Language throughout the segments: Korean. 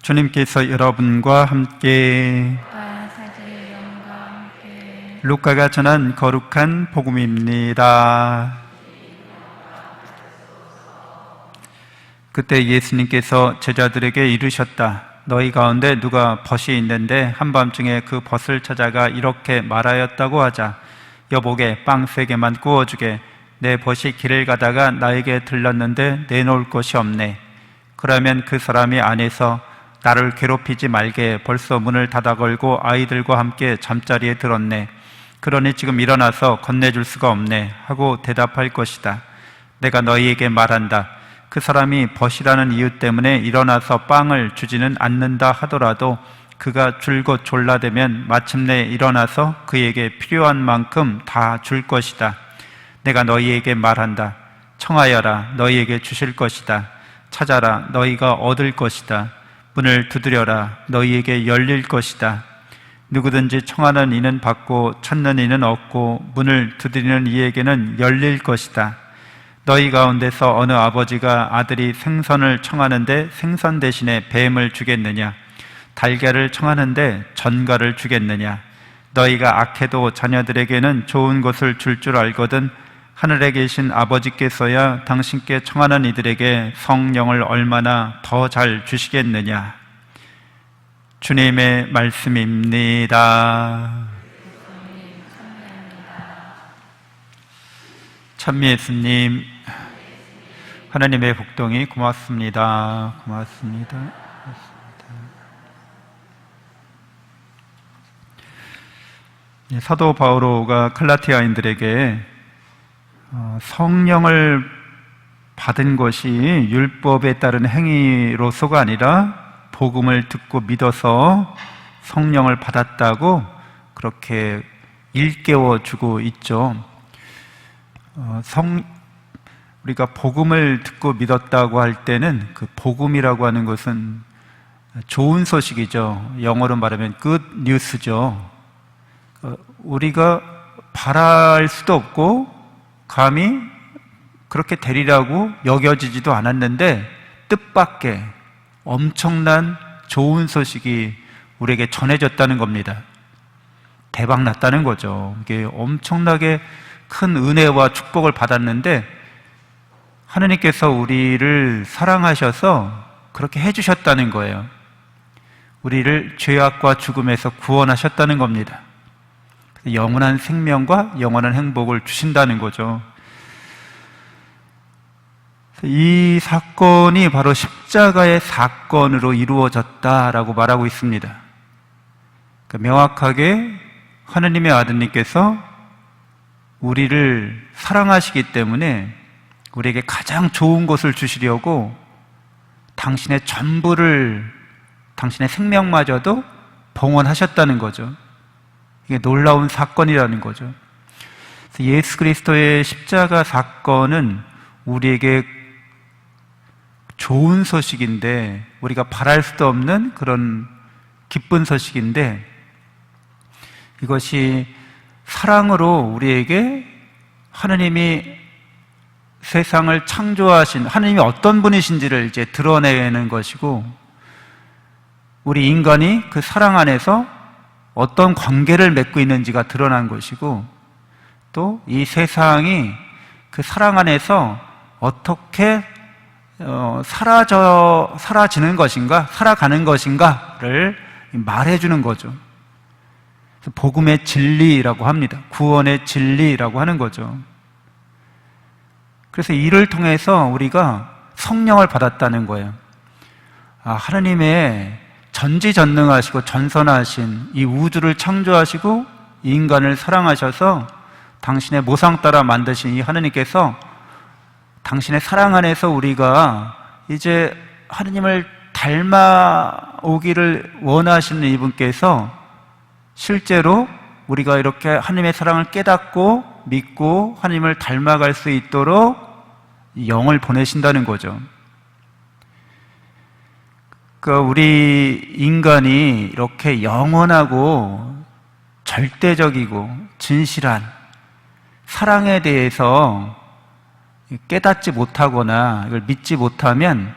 주님께서 여러분과 함께 루카가 전한 거룩한 복음입니다. 그때 예수님께서 제자들에게 이르셨다. 너희 가운데 누가 벗이 있는데 한밤중에 그 벗을 찾아가 이렇게 말하였다고 하자. 여보게 빵 3개만 구워주게. 내 벗이 길을 가다가 나에게 들렀는데 내놓을 것이 없네. 그러면 그 사람이 안에서 나를 괴롭히지 말게 벌써 문을 닫아 걸고 아이들과 함께 잠자리에 들었네. 그러니 지금 일어나서 건네줄 수가 없네 하고 대답할 것이다. 내가 너희에게 말한다. 그 사람이 벗이라는 이유 때문에 일어나서 빵을 주지는 않는다 하더라도 그가 줄곧 졸라대면 마침내 일어나서 그에게 필요한 만큼 다 줄 것이다. 내가 너희에게 말한다. 청하여라, 너희에게 주실 것이다. 찾아라, 너희가 얻을 것이다. 문을 두드려라, 너희에게 열릴 것이다. 누구든지 청하는 이는 받고 찾는 이는 얻고 문을 두드리는 이에게는 열릴 것이다. 너희 가운데서 어느 아버지가 아들이 생선을 청하는데 생선 대신에 뱀을 주겠느냐? 달걀을 청하는데 전갈을 주겠느냐? 너희가 악해도 자녀들에게는 좋은 것을 줄 줄 알거든 하늘에 계신 아버지께서야 당신께 청하는 이들에게 성령을 얼마나 더 잘 주시겠느냐. 주님의 말씀입니다. 찬미 예수님, 하나님의 복동이 고맙습니다. 고맙습니다. 사도 바오로가 갈라티아인들에게 성령을 받은 것이 율법에 따른 행위로서가 아니라 복음을 듣고 믿어서 성령을 받았다고 그렇게 일깨워 주고 있죠. 우리가 복음을 듣고 믿었다고 할 때는 그 복음이라고 하는 것은 좋은 소식이죠. 영어로 말하면 good news죠. 우리가 바랄 수도 없고 감히 그렇게 되리라고 여겨지지도 않았는데 뜻밖의 엄청난 좋은 소식이 우리에게 전해졌다는 겁니다. 대박 났다는 거죠. 이게 엄청나게 큰 은혜와 축복을 받았는데 하느님께서 우리를 사랑하셔서 그렇게 해주셨다는 거예요. 우리를 죄악과 죽음에서 구원하셨다는 겁니다. 영원한 생명과 영원한 행복을 주신다는 거죠. 이 사건이 바로 십자가의 사건으로 이루어졌다라고 말하고 있습니다. 명확하게 하느님의 아드님께서 우리를 사랑하시기 때문에 우리에게 가장 좋은 것을 주시려고 당신의 전부를, 당신의 생명마저도 봉헌하셨다는 거죠. 이게 놀라운 사건이라는 거죠. 예수 그리스도의 십자가 사건은 우리에게 좋은 소식인데, 우리가 바랄 수도 없는 그런 기쁜 소식인데, 이것이 사랑으로 우리에게 하느님이 세상을 창조하신 하느님이 어떤 분이신지를 이제 드러내는 것이고, 우리 인간이 그 사랑 안에서 어떤 관계를 맺고 있는지가 드러난 것이고, 또 이 세상이 그 사랑 안에서 어떻게 사라지는 것인가, 살아가는 것인가를 말해주는 거죠. 복음의 진리라고 합니다. 구원의 진리라고 하는 거죠. 그래서 이를 통해서 우리가 성령을 받았다는 거예요. 하나님의 전지전능하시고 전선하신 이 우주를 창조하시고 이 인간을 사랑하셔서 당신의 모상 따라 만드신 이 하나님께서 당신의 사랑 안에서 우리가 이제 하나님을 닮아오기를 원하시는 이분께서 실제로 우리가 이렇게 하나님의 사랑을 깨닫고 믿고 하나님을 닮아갈 수 있도록 영을 보내신다는 거죠. 우리 인간이 이렇게 영원하고 절대적이고 진실한 사랑에 대해서 깨닫지 못하거나 이걸 믿지 못하면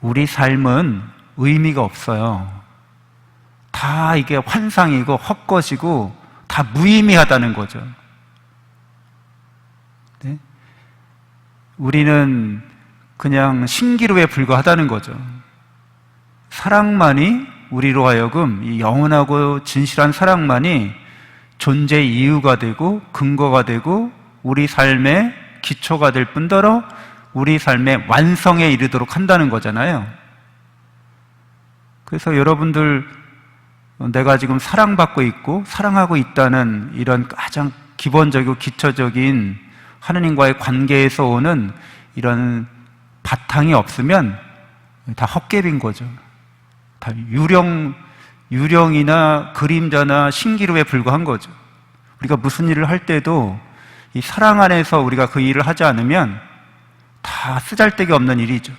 우리 삶은 의미가 없어요. 다 이게 환상이고 헛것이고 다 무의미하다는 거죠. 네? 우리는 그냥 신기루에 불과하다는 거죠. 사랑만이 우리로 하여금 이 영원하고 진실한 사랑만이 존재의 이유가 되고 근거가 되고 우리 삶의 기초가 될 뿐더러 우리 삶의 완성에 이르도록 한다는 거잖아요. 그래서 여러분들, 내가 지금 사랑받고 있고 사랑하고 있다는 이런 가장 기본적이고 기초적인 하느님과의 관계에서 오는 이런 바탕이 없으면 다 헛개빈 거죠. 다 유령이나 그림자나 신기루에 불과한 거죠. 우리가 무슨 일을 할 때도 이 사랑 안에서 우리가 그 일을 하지 않으면 다 쓰잘데기 없는 일이죠.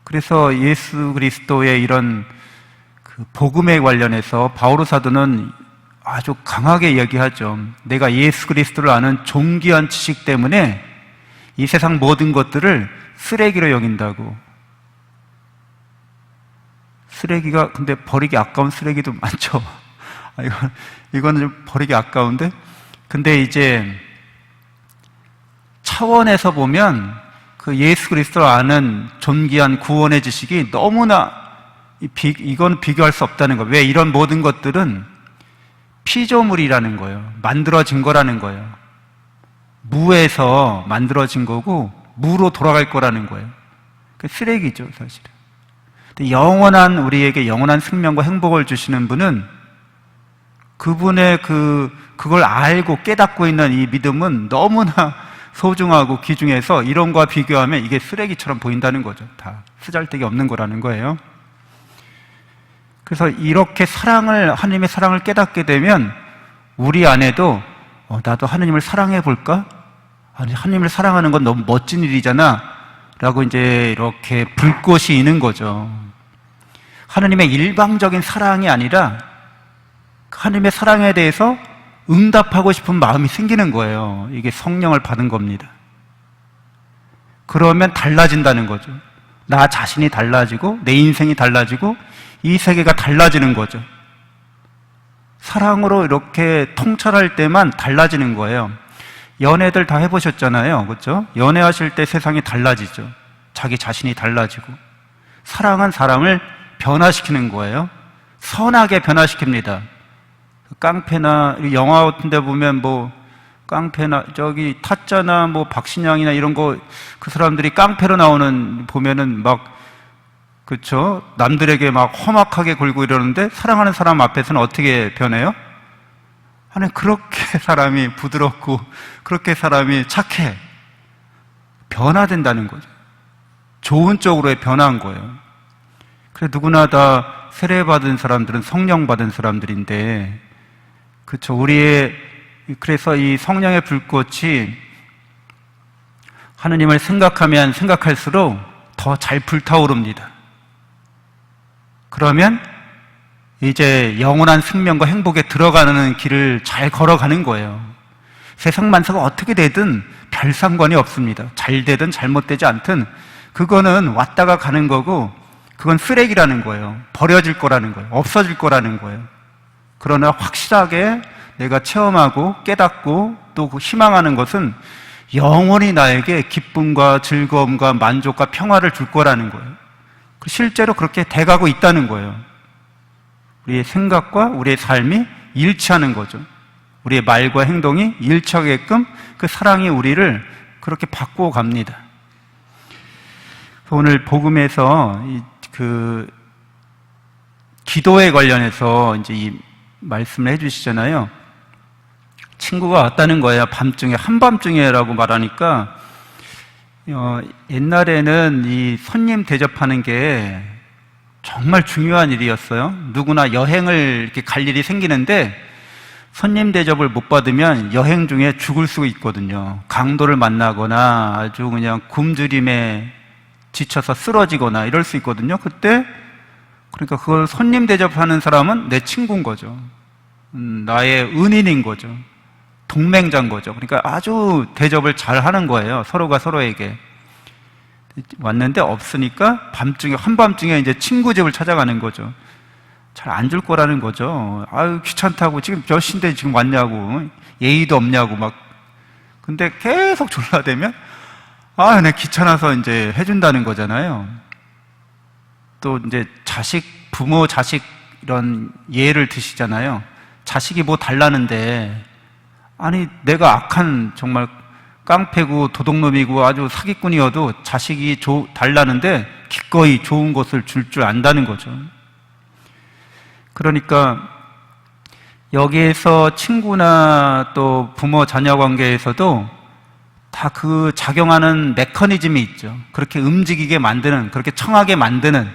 그래서 예수 그리스도의 이런 그 복음에 관련해서 바오로 사도는 아주 강하게 이야기하죠. 내가 예수 그리스도를 아는 존귀한 지식 때문에 이 세상 모든 것들을 쓰레기로 여긴다고. 쓰레기가 근데 버리기 아까운 쓰레기도 많죠. 이거는 좀 버리기 아까운데, 근데 이제 차원에서 보면 그 예수 그리스도를 아는 존귀한 구원의 지식이 너무나 이건 비교할 수 없다는 거예요. 왜? 이런 모든 것들은 피조물이라는 거예요. 만들어진 거라는 거예요. 무에서 만들어진 거고 무로 돌아갈 거라는 거예요. 그 쓰레기죠, 사실은. 영원한, 우리에게 영원한 생명과 행복을 주시는 분은 그분의 그걸 알고 깨닫고 있는 이 믿음은 너무나 소중하고 귀중해서 이런 거와 비교하면 이게 쓰레기처럼 보인다는 거죠. 다 쓰잘데기 없는 거라는 거예요. 그래서 이렇게 하나님의 사랑을 깨닫게 되면 우리 안에도 나도 하나님을 사랑해 볼까? 아니, 하나님을 사랑하는 건 너무 멋진 일이잖아 라고 이제 이렇게 불꽃이 있는 거죠. 하나님의 일방적인 사랑이 아니라 하나님의 사랑에 대해서 응답하고 싶은 마음이 생기는 거예요. 이게 성령을 받은 겁니다. 그러면 달라진다는 거죠. 나 자신이 달라지고 내 인생이 달라지고 이 세계가 달라지는 거죠. 사랑으로 이렇게 통찰할 때만 달라지는 거예요. 연애들 다 해보셨잖아요. 그렇죠? 연애하실 때 세상이 달라지죠. 자기 자신이 달라지고. 사랑은 사람을 변화시키는 거예요. 선하게 변화시킵니다. 깡패나 영화 같은 데 보면 뭐 깡패나 저기 타짜나 뭐 박신양이나 이런 거 그 사람들이 깡패로 나오는 보면은 막 그렇죠? 남들에게 막 험악하게 굴고 이러는데 사랑하는 사람 앞에서는 어떻게 변해요? 아니, 그렇게 사람이 부드럽고 그렇게 사람이 착해. 변화된다는 거죠. 좋은 쪽으로의 변화한 거예요. 그래, 누구나 다 세례받은 사람들은 성령 받은 사람들인데, 그렇죠. 그래서 이 성령의 불꽃이 하느님을 생각하면 생각할수록 더 잘 불타오릅니다. 그러면 이제 영원한 생명과 행복에 들어가는 길을 잘 걸어가는 거예요. 세상 만사가 어떻게 되든 별 상관이 없습니다. 잘 되든 잘못되지 않든 그거는 왔다가 가는 거고 그건 쓰레기라는 거예요. 버려질 거라는 거예요. 없어질 거라는 거예요. 그러나 확실하게 내가 체험하고 깨닫고 또 희망하는 것은 영원히 나에게 기쁨과 즐거움과 만족과 평화를 줄 거라는 거예요. 실제로 그렇게 돼가고 있다는 거예요. 우리의 생각과 우리의 삶이 일치하는 거죠. 우리의 말과 행동이 일치하게끔 그 사랑이 우리를 그렇게 바꾸어 갑니다. 오늘 복음에서 기도에 관련해서 이제 이 말씀을 해주시잖아요. 친구가 왔다는 거예요. 밤중에, 한밤중에라고 말하니까, 옛날에는 이 손님 대접하는 게 정말 중요한 일이었어요. 누구나 여행을 이렇게 갈 일이 생기는데 손님 대접을 못 받으면 여행 중에 죽을 수 있거든요. 강도를 만나거나 아주 그냥 굶주림에 지쳐서 쓰러지거나 이럴 수 있거든요. 그러니까 그걸 손님 대접하는 사람은 내 친구인 거죠. 나의 은인인 거죠. 동맹자인 거죠. 그러니까 아주 대접을 잘 하는 거예요. 서로가 서로에게. 왔는데 없으니까 한밤중에 이제 친구 집을 찾아가는 거죠. 잘 안 줄 거라는 거죠. 아유, 귀찮다고, 지금 몇 시인데 지금 왔냐고, 예의도 없냐고 막. 근데 계속 졸라대면, 내 귀찮아서 이제 해준다는 거잖아요. 또 이제 부모 자식 이런 예를 드시잖아요. 자식이 뭐 달라는데, 아니, 내가 악한 정말 깡패고 도둑놈이고 아주 사기꾼이어도 자식이 달라는데 기꺼이 좋은 것을 줄 줄 안다는 거죠. 그러니까 여기에서 친구나 또 부모 자녀 관계에서도 다 그 작용하는 메커니즘이 있죠. 그렇게 움직이게 만드는, 그렇게 청하게 만드는,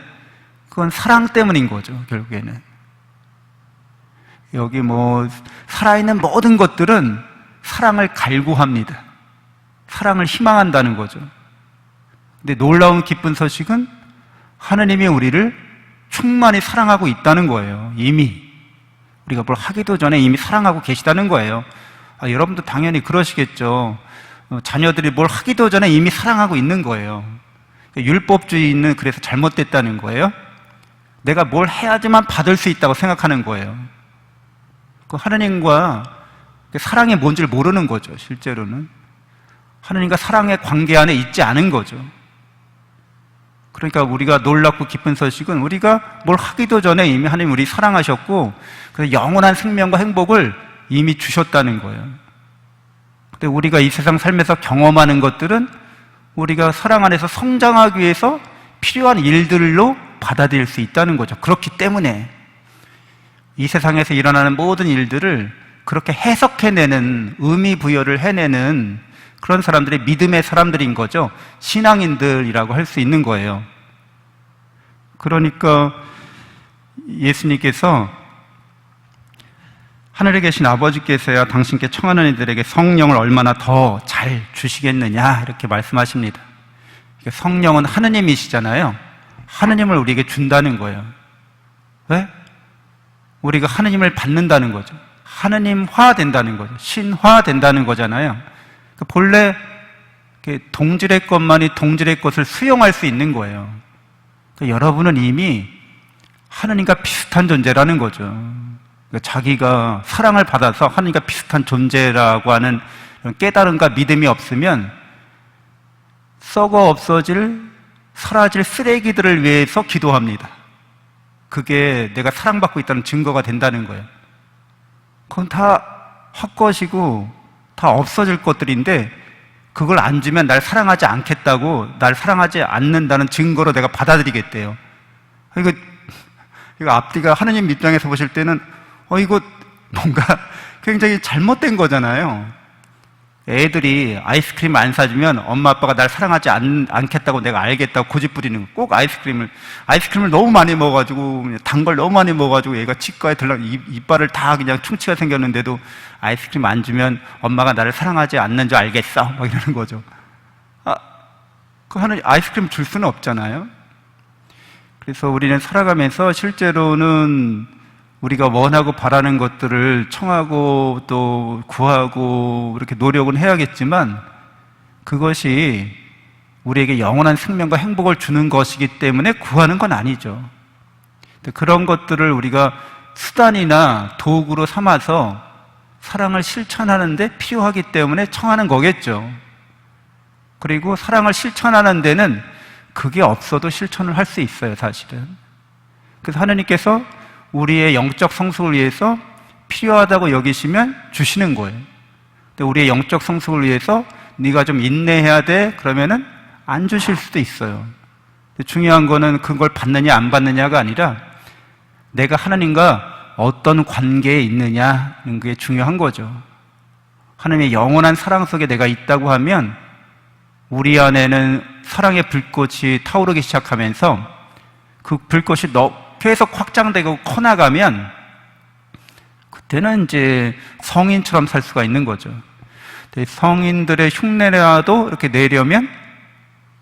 그건 사랑 때문인 거죠, 결국에는. 여기 살아있는 모든 것들은 사랑을 갈구합니다. 사랑을 희망한다는 거죠. 근데 놀라운 기쁜 소식은 하느님이 우리를 충만히 사랑하고 있다는 거예요. 이미 우리가 뭘 하기도 전에 이미 사랑하고 계시다는 거예요. 여러분도 당연히 그러시겠죠. 자녀들이 뭘 하기도 전에 이미 사랑하고 있는 거예요. 율법주의는 그래서 잘못됐다는 거예요. 내가 뭘 해야지만 받을 수 있다고 생각하는 거예요. 하느님과 사랑이 뭔지를 모르는 거죠. 실제로는 하느님과 사랑의 관계 안에 있지 않은 거죠. 그러니까 우리가 놀랍고 기쁜 소식은 우리가 뭘 하기도 전에 이미 하나님 우리 사랑하셨고, 그래서 영원한 생명과 행복을 이미 주셨다는 거예요. 근데 우리가 이 세상 살면서 경험하는 것들은 우리가 사랑 안에서 성장하기 위해서 필요한 일들로 받아들일 수 있다는 거죠. 그렇기 때문에 이 세상에서 일어나는 모든 일들을 그렇게 해석해내는, 의미 부여를 해내는 그런 사람들이 믿음의 사람들인 거죠. 신앙인들이라고 할 수 있는 거예요. 그러니까 예수님께서 하늘에 계신 아버지께서야 당신께 청하는 이들에게 성령을 얼마나 더 잘 주시겠느냐 이렇게 말씀하십니다. 성령은 하느님이시잖아요. 하느님을 우리에게 준다는 거예요. 왜? 우리가 하느님을 받는다는 거죠. 하느님화 된다는 거죠. 신화 된다는 거잖아요. 본래 동질의 것만이 동질의 것을 수용할 수 있는 거예요. 여러분은 이미 하느님과 비슷한 존재라는 거죠. 자기가 사랑을 받아서 하느님과 비슷한 존재라고 하는 깨달음과 믿음이 없으면 썩어 없어질, 사라질 쓰레기들을 위해서 기도합니다. 그게 내가 사랑받고 있다는 증거가 된다는 거예요. 그건 다 헛것이고 다 없어질 것들인데 그걸 안 주면 날 사랑하지 않겠다고, 날 사랑하지 않는다는 증거로 내가 받아들이겠대요. 이거 앞뒤가 하느님 입장에서 보실 때는 이거 뭔가 굉장히 잘못된 거잖아요. 애들이 아이스크림 안 사주면 엄마 아빠가 날 사랑하지 않겠다고 내가 알겠다고 고집 부리는 거. 꼭 아이스크림을 너무 많이 먹어가지고, 단 걸 너무 많이 먹어가지고 얘가 치과에 이빨을 다 그냥 충치가 생겼는데도 아이스크림 안 주면 엄마가 나를 사랑하지 않는 줄 알겠어 막 이러는 거죠. 아이스크림 줄 수는 없잖아요. 그래서 우리는 살아가면서 실제로는 우리가 원하고 바라는 것들을 청하고 또 구하고 이렇게 노력은 해야겠지만 그것이 우리에게 영원한 생명과 행복을 주는 것이기 때문에 구하는 건 아니죠. 그런 것들을 우리가 수단이나 도구로 삼아서 사랑을 실천하는 데 필요하기 때문에 청하는 거겠죠. 그리고 사랑을 실천하는 데는 그게 없어도 실천을 할 수 있어요, 사실은. 그래서 하나님께서 우리의 영적 성숙을 위해서 필요하다고 여기시면 주시는 거예요. 근데 우리의 영적 성숙을 위해서 네가 좀 인내해야 돼 그러면은 안 주실 수도 있어요. 근데 중요한 거는 그걸 받느냐 안 받느냐가 아니라 내가 하나님과 어떤 관계에 있느냐는 게 중요한 거죠. 하나님의 영원한 사랑 속에 내가 있다고 하면 우리 안에는 사랑의 불꽃이 타오르기 시작하면서 그 불꽃이 계속 확장되고 커나가면 그때는 이제 성인처럼 살 수가 있는 거죠. 성인들의 흉내라도 이렇게 내려면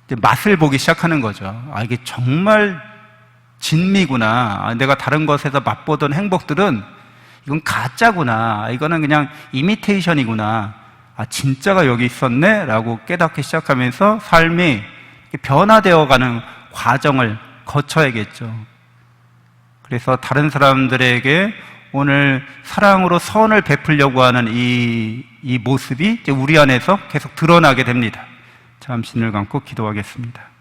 이제 맛을 보기 시작하는 거죠. 이게 정말 진미구나. 내가 다른 것에서 맛보던 행복들은 이건 가짜구나. 이거는 그냥 이미테이션이구나. 진짜가 여기 있었네? 라고 깨닫기 시작하면서 삶이 변화되어가는 과정을 거쳐야겠죠. 그래서 다른 사람들에게 오늘 사랑으로 선을 베풀려고 하는 이 모습이 이제 우리 안에서 계속 드러나게 됩니다. 잠시 눈을 감고 기도하겠습니다.